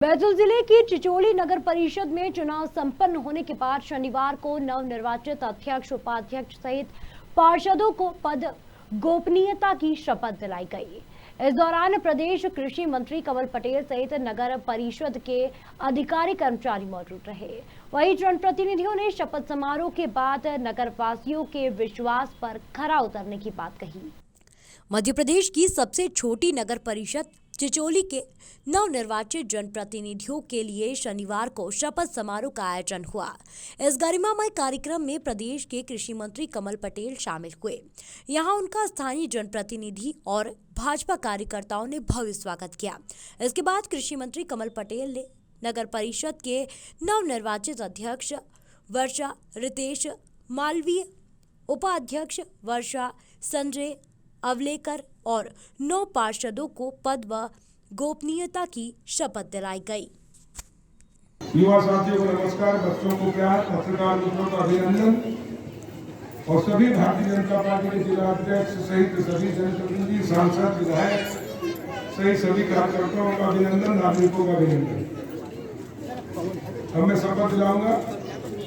बैतूल जिले की चिचोली नगर परिषद में चुनाव संपन्न होने के बाद शनिवार को नवनिर्वाचित अध्यक्ष उपाध्यक्ष सहित पार्षदों को पद गोपनीयता की शपथ दिलाई गई। इस दौरान प्रदेश कृषि मंत्री कमल पटेल सहित नगर परिषद के अधिकारी कर्मचारी मौजूद रहे। वहीं जनप्रतिनिधियों ने शपथ समारोह के बाद नगरवासियों के विश्वास पर खरा उतरने की बात कही। मध्य प्रदेश की सबसे छोटी नगर परिषद चिचोली के नवनिर्वाचित जनप्रतिनिधियों के लिए शनिवार को शपथ समारोह का आयोजन हुआ। इस गरिमामय कार्यक्रम में प्रदेश के कृषि मंत्री कमल पटेल शामिल हुए। यहां उनका स्थानीय जनप्रतिनिधि और भाजपा कार्यकर्ताओं ने भव्य स्वागत किया। इसके बाद कृषि मंत्री कमल पटेल ने नगर परिषद के नवनिर्वाचित अध्यक्ष वर्षा रितेश मालवीय, उपाध्यक्ष वर्षा संजय अवलेकर और 9 पार्षदों को पद व गोपनीयता की शपथ दिलाई गई। युवा साथियों को नमस्कार, बच्चों को प्यार, पत्रकार मित्रों को अभिनंदन और सभी भारतीय जनता पार्टी के जिला अध्यक्ष सहित सभी जनप्रतिनिधि, सांसद, विधायक सहित सभी कार्यकर्ताओं का अभिनंदन, नागरिकों का अभिनंदन। अब मैं शपथ दिलाऊंगा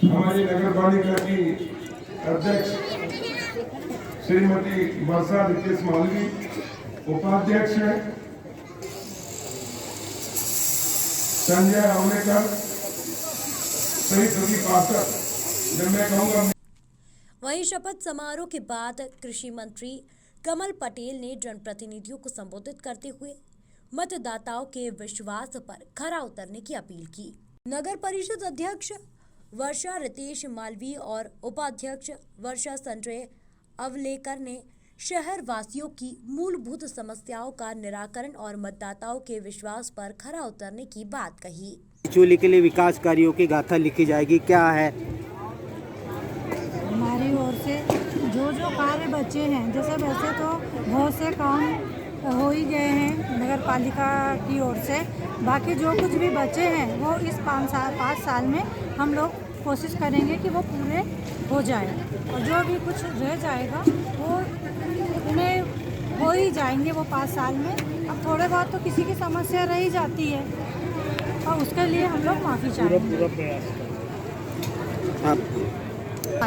हमारी नगर पालिका की अध्यक्ष श्रीमती वर्षा रितेश मालवी, उपाध्यक्ष संजय अवलेकर सहित सभी पार्षद। जब मैं कहूँगा। वहीं शपथ समारोह के बाद कृषि मंत्री कमल पटेल ने जनप्रतिनिधियों को संबोधित करते हुए मतदाताओं के विश्वास पर खरा उतरने की अपील की। नगर परिषद अध्यक्ष वर्षा रितेश मालवी और उपाध्यक्ष वर्षा संजय अवलेकर ने शहर वासियों की मूलभूत समस्याओं का निराकरण और मतदाताओं के विश्वास पर खरा उतरने की बात कही। चिचोली के लिए विकास कार्यों की गाथा लिखी जाएगी, क्या है? हमारी ओर से जो कार्य बचे हैं, जैसे वैसे तो बहुत से काम हो ही गए हैं नगर पालिका की ओर से, बाकी जो कुछ भी बचे हैं वो इस 5 साल में हम लोग कोशिश करेंगे कि वो पूरे हो जाए, और जो भी कुछ रह जाएगा वो उन्हें हो ही जाएंगे वो 5 साल में। अब थोड़े बहुत तो किसी की समस्या रह ही जाती है और उसके लिए हम लोग माफ़ी चाहेंगे। पूरा प्रयास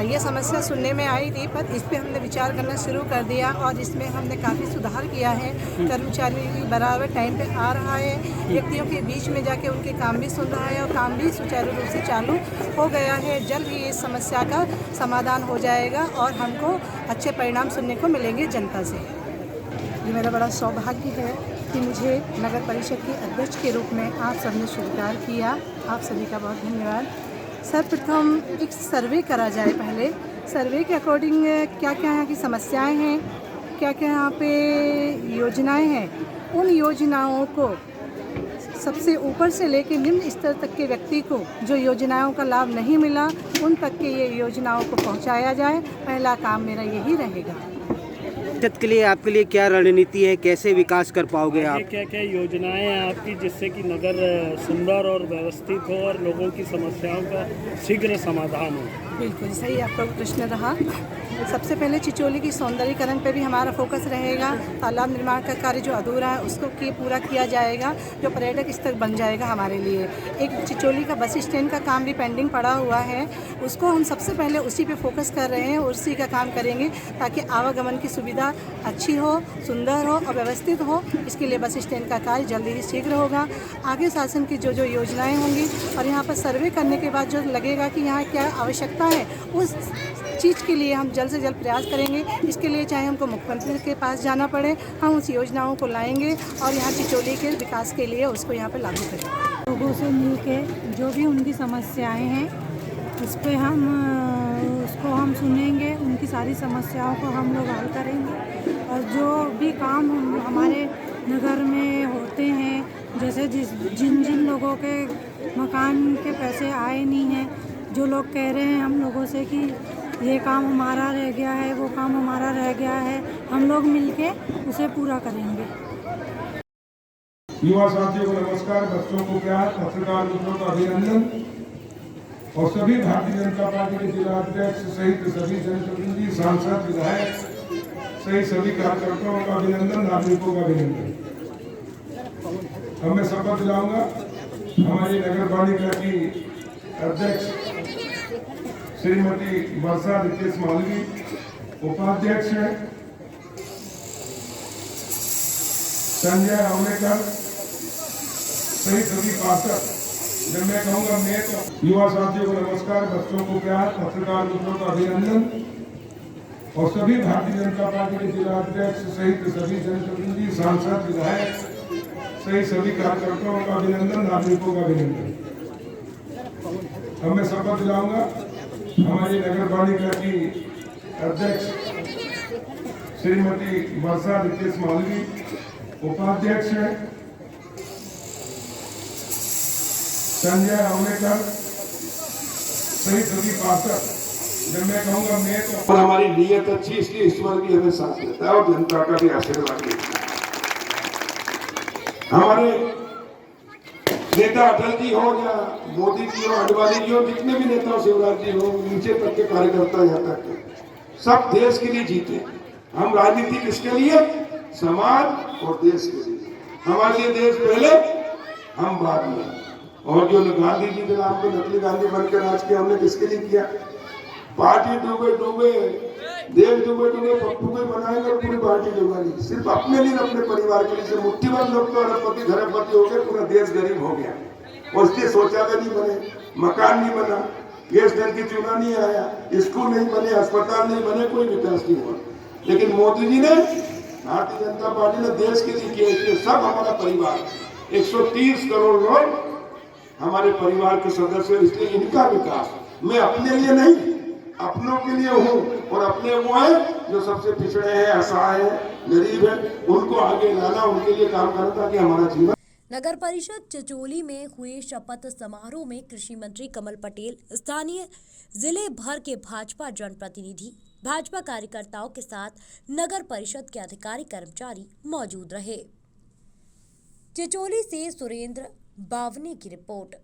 ये समस्या सुनने में आई थी, पर इस पे हमने विचार करना शुरू कर दिया और इसमें हमने काफ़ी सुधार किया है। कर्मचारी बराबर टाइम पे आ रहा है, व्यक्तियों के बीच में जाके उनके काम भी सुन रहा है और काम भी सुचारू रूप से चालू हो गया है। जल्द ही इस समस्या का समाधान हो जाएगा और हमको अच्छे परिणाम सुनने को मिलेंगे जनता से। ये मेरा बड़ा सौभाग्य है कि मुझे नगर परिषद के अध्यक्ष के रूप में आप सबने स्वीकार किया। आप सभी का बहुत धन्यवाद। सर्वप्रथम एक सर्वे करा जाए। पहले सर्वे के अकॉर्डिंग क्या क्या यहाँ की समस्याएं हैं, क्या क्या यहाँ पे योजनाएं हैं, उन योजनाओं को सबसे ऊपर से लेकर निम्न स्तर तक के व्यक्ति को जो योजनाओं का लाभ नहीं मिला उन तक के ये योजनाओं को पहुँचाया जाए। पहला काम मेरा यही रहेगा। के लिए आपके लिए क्या रणनीति है, कैसे विकास कर पाओगे आप? क्या क्या योजनाएं हैं आपकी जिससे कि नगर सुंदर और व्यवस्थित हो और लोगों की समस्याओं का शीघ्र समाधान हो? बिल्कुल सही आपका प्रश्न रहा। सबसे पहले चिचोली की सौंदर्यीकरण पे भी हमारा फोकस रहेगा। तालाब निर्माण का कार्य जो अधूरा है उसको पूरा किया जाएगा, जो पर्यटक स्थल बन जाएगा हमारे लिए। एक चिचोली का बस स्टैंड का काम भी पेंडिंग पड़ा हुआ है, उसको हम सबसे पहले उसी पे फोकस कर रहे हैं और उसी का काम करेंगे ताकि आवागमन की सुविधा अच्छी हो, सुंदर हो और व्यवस्थित हो। इसके लिए बस स्टैंड का कार्य जल्दी ही शीघ्र होगा। आगे शासन की जो योजनाएँ होंगी और यहाँ पर सर्वे करने के बाद जो लगेगा कि यहाँ क्या आवश्यकता है उस चीज़ के लिए हम जल्द से जल्द प्रयास करेंगे। इसके लिए चाहे हमको मुख्यमंत्री के पास जाना पड़े, हम उस योजनाओं को लाएंगे और यहाँ चिचोली के विकास के लिए उसको यहाँ पे लागू करेंगे। लोगों से मिल के जो भी उनकी समस्याएं हैं उस पर उसको हम सुनेंगे, उनकी सारी समस्याओं को हम लोग हल करेंगे और जो भी काम हमारे नगर में होते हैं, जैसे जिन लोगों के मकान के पैसे आए नहीं हैं, जो लोग कह रहे हैं हम लोगों से कि ये काम हमारा रह गया है, वो काम हमारा रह गया है, हम लोग मिलके उसे पूरा करेंगे। युवा साथियों को नमस्कार, बच्चों को प्यार, पत्रकार मित्रों का अभिनंदन और सभी भारतीय जनता पार्टी के जिला अध्यक्ष सहित सभी जनप्रतिनिधि, सांसद, विधायक सहित सभी कार्यकर्ताओं का अभिनंदन, नागरिकों का अभिनंदन। अब मैं शपथ दिलाऊंगा हमारी नगर पालिका की अध्यक्ष श्रीमती वर्षा रितेश मालवी, उपाध्यक्ष हैं संजय अवलेकर सहित सभी पार्षद। जब मैं कहूंगा मैं तो युवा साथियों को नमस्कार, बच्चों को प्यार, पत्रकार मित्रों को अभिनंदन और सभी भारतीय जनता पार्टी के जिला अध्यक्ष सहित सभी जनप्रतिनिधि, सांसद, विधायक सहित सभी कार्यकर्ताओं का अभिनंदन, नागरिकों का अभिनंदन। अब मैं शपथ दिलाऊंगा हमारी नगर पालिका की अध्यक्ष श्रीमती वर्षा रितेश मालवी, उपाध्यक्ष हैं संजय अवलेकर सहित सभी पार्षद। जब मैं कहूंगा मैं तो और हमारी नीयत अच्छी, इसलिए ईश्वर भी हमें साथ देता है और जनता का भी आशीर्वाद देता है। हमारे नेता अटल जी हो या मोदी जी हो, आडवाणी जी हो, जितने भी नेता, शिवराज जी हो, नीचे तक के कार्यकर्ता यहाँ तक के सब देश के लिए जीते। हम राजनीति किसके लिए? समाज और देश के लिए। हमारे लिए देश पहले, हम बाद में। और जो गांधी जी के नाम पे नकली गांधी बनकर राज किया, हमने किसके लिए किया? पार्टी डूबे डूबे, देश डूबे डूबे, पप्पू को बनाएंगे और पूरी पार्टी डूबा ली। सिर्फ अपने लिए, अपने परिवार के लिए। मुट्ठी भर लोग तो अरबपति घरपति हो गए, पूरा देश गरीब हो गया। और इसलिए शौचालय नहीं बने, मकान नहीं बना, गैस जल की चूल्हा नहीं आया, स्कूल नहीं बने, अस्पताल नहीं बने, कोई विकास नहीं हुआ। लेकिन मोदी जी ने, भारतीय जनता पार्टी ने देश के लिए किया। इसलिए सब हमारा परिवार, 130 करोड़ लोग हमारे परिवार के सदस्य। इसलिए इनका विकास मैं अपने लिए नहीं, अपनों के लिए हूँ। और अपने वो है जो सबसे पिछड़े हैं, असहाय हैं, गरीब हैं, उनको आगे लाना, उनके लिए काम करना, ताकि हमारा जीवन। नगर परिषद चिचोली में हुए शपथ समारोह में कृषि मंत्री कमल पटेल, स्थानीय जिले भर के भाजपा जनप्रतिनिधि, भाजपा कार्यकर्ताओं के साथ नगर परिषद के अधिकारी कर्मचारी मौजूद रहे। चिचोली से सुरेंद्र बावनी की रिपोर्ट।